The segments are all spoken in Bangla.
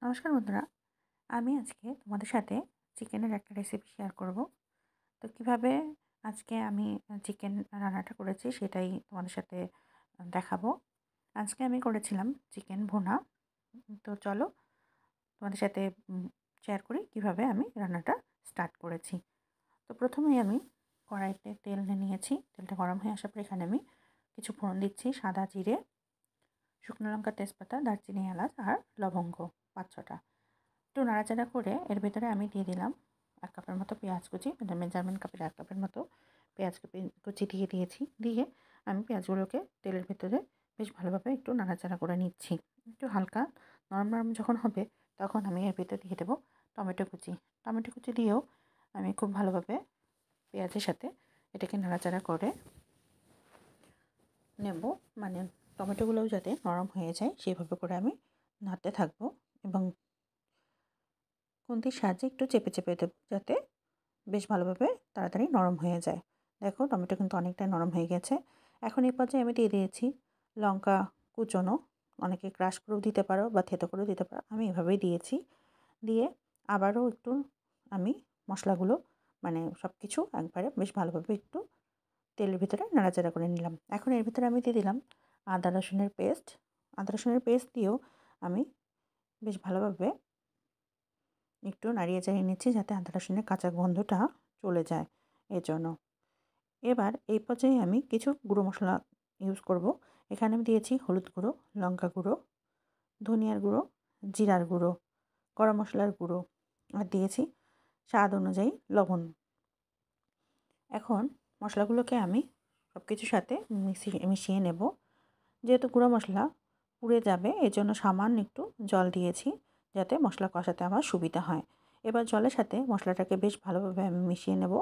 নমস্কার বন্ধুরা, আমি আজকে তোমাদের সাথে চিকেনের একটা রেসিপি শেয়ার করব। তো কিভাবে আজকে আমি চিকেন রান্নাটা করেছি সেটাই তোমাদের সাথে দেখাবো। আজকে আমি করেছিলাম চিকেন ভুনা। তো চলো তোমাদের সাথে শেয়ার করি কিভাবে আমি রান্নাটা স্টার্ট করেছি। তো প্রথমেই আমি কড়াইতে তেল নিয়েছি। তেলটা গরম হয়ে আসার পর এখানে আমি কিছু ফোড়ন দিচ্ছি। সাদা জিরে, শুকনো লঙ্কা, তেজপাতা, দারচিনি, এলাচ আর লবঙ্গ 5-6টা। একটু নাড়াচাড়া করে এর ভেতরে আমি দিয়ে দিলাম 1 কাপের মতো পেঁয়াজ কুচি, মানে মেজারমেন্ট কাপের 1 কাপের মতো পেঁয়াজ কুচি দিয়ে দিয়েছি। দিয়ে আমি পেঁয়াজগুলোকে তেলের ভেতরে বেশ ভালোভাবে একটু নাড়াচাড়া করে নিচ্ছি। একটু হালকা নরম নরম যখন হবে তখন আমি এর ভেতরে দিয়ে দেবো টমেটো কুচি। টমেটো কুচি দিয়েও আমি খুব ভালোভাবে পেঁয়াজের সাথে এটাকে নাড়াচাড়া করে নেব, মানে টমেটোগুলোও যাতে নরম হয়ে যায় সেইভাবে করে আমি নাড়তে থাকবো এবং খুন্তির সাহায্যে একটু চেপে চেপে দেবো যাতে বেশ ভালোভাবে তাড়াতাড়ি নরম হয়ে যায়। দেখো টমেটো কিন্তু অনেকটাই নরম হয়ে গেছে। এখন এই পর্যায়ে আমি দিয়ে দিয়েছি লঙ্কা কুচোনো। অনেকে ক্রাশ করেও দিতে পারো বা থেতো করেও দিতে পারো, আমি এভাবেই দিয়েছি। দিয়ে আবারও একটু আমি মশলাগুলো মানে সব কিছু একবারে বেশ ভালোভাবে একটু তেলের ভিতরে নাড়াচাড়া করে নিলাম। এখন এর ভিতরে আমি দিয়ে দিলাম আদা রসুনের পেস্ট। আদা রসুনের পেস্ট দিয়েও আমি বেশ ভালোভাবে একটু নাড়িয়ে চাড়িয়ে নিচ্ছি যাতে আদা রসুনের কাঁচা গন্ধটা চলে যায় এজন্য। এবার এই পর্যায়ে আমি কিছু গুঁড়ো মশলা ইউজ করব। এখানে আমি দিয়েছি হলুদ গুঁড়ো, লঙ্কা গুঁড়ো, ধনিয়ার গুঁড়ো, জিরার গুঁড়ো, গরম মশলার গুঁড়ো আর দিয়েছি স্বাদ অনুযায়ী লবণ। এখন মশলাগুলোকে আমি সব কিছুর সাথে মিশিয়ে নেব। যেহেতু গুঁড়ো মশলা পুড়ে যাবে এজন্য সামান্য একটু জল দিয়েছি যাতে মশলা কষাতে আমার সুবিধা হয়। এবার জলের সাথে মশলাটাকে বেশ ভালোভাবে আমি মিশিয়ে নেব।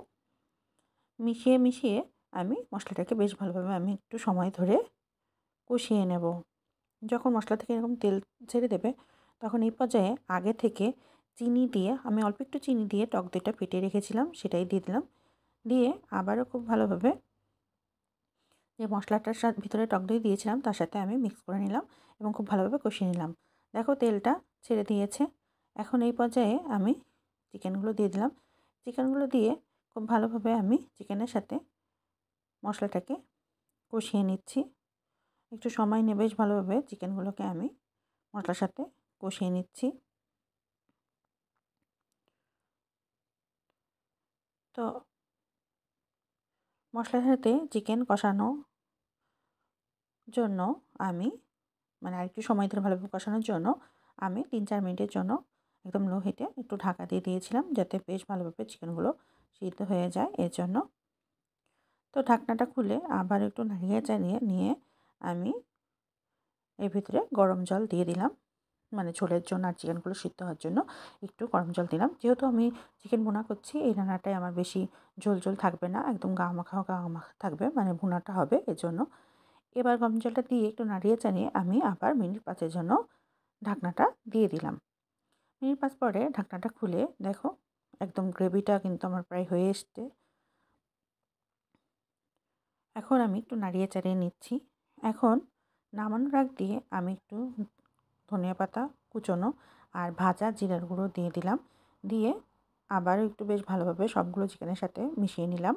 মিশিয়ে আমি মশলাটাকে বেশ ভালোভাবে আমি একটু সময় ধরে কষিয়ে নেব। যখন মশলা থেকে এরকম তেল ছেড়ে দেবে তখন এই পর্যায়ে আগে থেকে চিনি দিয়ে আমি অল্প একটু চিনি দিয়ে টক দইটা ফেটিয়ে রেখেছিলাম সেটাই দিয়ে দিলাম। দিয়ে আবারও খুব ভালোভাবে যে মশলাটার সাথে ভিতরে টক দই দিয়েছিলাম তার সাথে আমি মিক্স করে নিলাম এবং খুব ভালোভাবে কষিয়ে নিলাম। দেখো তেলটা ছেড়ে দিয়েছে। এখন এই পর্যায়ে আমি চিকেনগুলো দিয়ে দিলাম। চিকেনগুলো দিয়ে খুব ভালোভাবে আমি চিকেনের সাথে মশলাটাকে কষিয়ে নিচ্ছি। একটু সময় নিয়ে বেশ ভালোভাবে চিকেনগুলোকে আমি মশলার সাথে কষিয়ে নিচ্ছি। তো মশলার সাথে চিকেন কষানোর জন্য আমি আরেকটু সময় ধরে ভালোভাবে কষানোর জন্য আমি 3-4 মিনিটের জন্য একদম লো হিটে একটু ঢাকা দিয়ে দিয়েছিলাম যাতে বেশ ভালোভাবে চিকেনগুলো সিদ্ধ হয়ে যায় এর জন্য। তো ঢাকনাটা খুলে আবার একটু নাড়িয়ে চাড়িয়ে নিয়ে আমি এর ভিতরে গরম জল দিয়ে দিলাম, মানে ঝোলের জন্য আর চিকেনগুলো সিদ্ধ হওয়ার জন্য একটু গরম জল দিলাম। যেহেতু আমি চিকেন ভুনা করছি এই রান্নাটায় আমার বেশি ঝোল ঝোল থাকবে না, একদম গা মাখা থাকবে, মানে ভুনাটা হবে এজন্য। এবার গরম জলটা দিয়ে একটু নাড়িয়ে চাড়িয়ে আমি আবার মিনিট 5-এর জন্য ঢাকনাটা দিয়ে দিলাম। মিনিট 5 পরে ঢাকনাটা খুলে দেখো একদম গ্রেভিটা কিন্তু আমার প্রায় হয়ে এসছে। এখন আমি একটু নাড়িয়ে চাড়িয়ে নিচ্ছি। এখন নামানোর আগ দিয়ে আমি একটু ধনিয়া পাতা কুচোনো আর ভাজা জিরার গুঁড়ো দিয়ে দিলাম। দিয়ে আবারও একটু বেশ ভালোভাবে সবগুলো চিকেনের সাথে মিশিয়ে নিলাম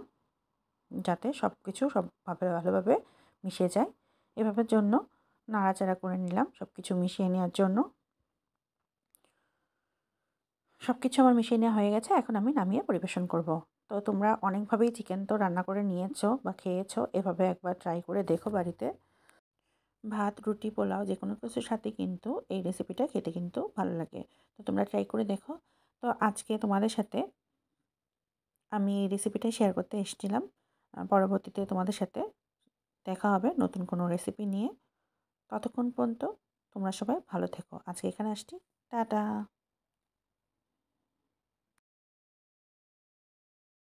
যাতে সব কিছু ভালোভাবে মিশে যায়। এভাবের জন্য নাড়াচাড়া করে নিলাম সব কিছু মিশিয়ে নেওয়ার জন্য। সব কিছু আমার মিশিয়ে নেওয়া হয়ে গেছে। এখন আমি নামিয়ে পরিবেশন করব। তো তোমরা অনেকভাবেই চিকেন তো রান্না করে নিয়েছো বা খেয়েছো, এভাবে একবার ট্রাই করে দেখো বাড়িতে। ভাত, রুটি, পোলাও যেকোনো কিছুর সাথে কিন্তু এই রেসিপিটা খেতে কিন্তু ভালো লাগে। তো তোমরা ট্রাই করে দেখো। তো আজকে তোমাদের সাথে আমি এই রেসিপিটাই শেয়ার করতে এসেছিলাম। পরবর্তীতে তোমাদের সাথে দেখা হবে নতুন কোনো রেসিপি নিয়ে। ততক্ষণ পর্যন্ত তোমরা সবাই ভালো থেকো। আজকে এখানে আসছি। টাটা।